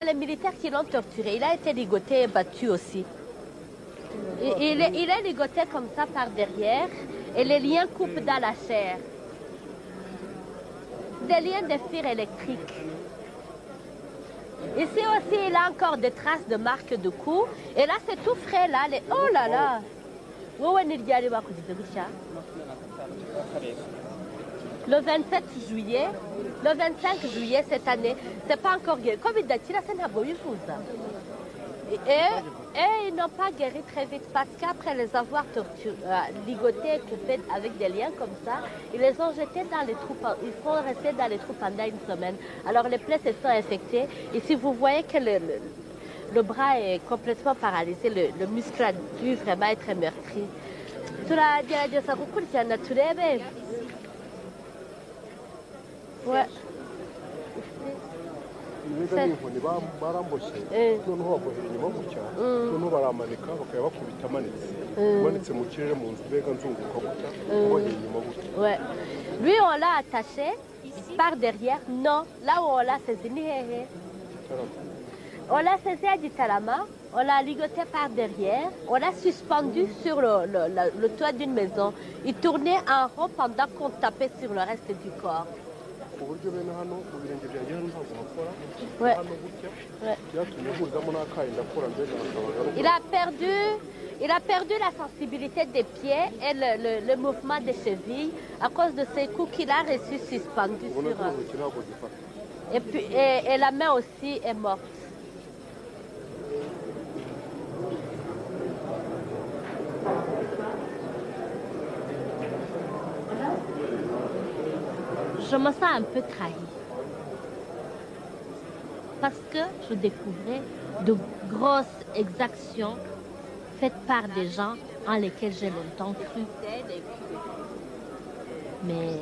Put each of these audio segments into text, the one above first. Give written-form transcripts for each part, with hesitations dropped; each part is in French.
Les militaires qui l'ont torturé, il a été ligoté et battu aussi. Il est ligoté comme ça par derrière et les liens coupent dans la chair. Des liens de fil électrique. Ici aussi, il a encore des traces de marques de coups. Et là, c'est tout frais, là. Oh là là! Le 27 juillet, le 25 juillet cette année, c'est pas encore guéri. Comme il dit, et ils n'ont pas guéri très vite parce qu'après les avoir ligotés, coupés avec des liens comme ça, ils les ont jetés dans les trous. Ils sont restés dans les trous pendant une semaine. Alors les plaies se sont infectées. Et si vous voyez que le bras est complètement paralysé, le muscle a dû vraiment être meurtri. Ouais. Ibiga n'inkoni baramboshye noneho babohera inyuma gutya noneho baramanika bakaba bakubita amanitse mu kirere mu nzu mbega nzunguka gutya babohera inyuma gutya. Ouais. Lui on l'a attaché par derrière. Non, là où on l'a saisi ni hehe. On l'a saisi à Gitarama, on l'a ligoté par derrière, on l'a suspendu sur le toit d'une maison. Il tournait en rond pendant qu'on tapait sur le reste du corps. Ouais. Ouais. Il a perdu la sensibilité des pieds et le mouvement des chevilles à cause de ces coups qu'il a reçus suspendus sur. Et puis et la main aussi est morte. Je me sens un peu trahie. Parce que je découvrais de grosses exactions faites par des gens en lesquels j'ai longtemps cru. Mais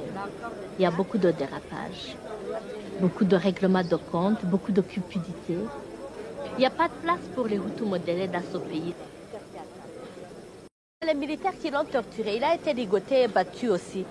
il y a beaucoup de dérapages, beaucoup de règlements de compte, beaucoup de cupidité. Il n'y a pas de place pour les Hutus modérés dans ce pays. Les militaires qui l'ont torturé, il a été ligoté et battu aussi.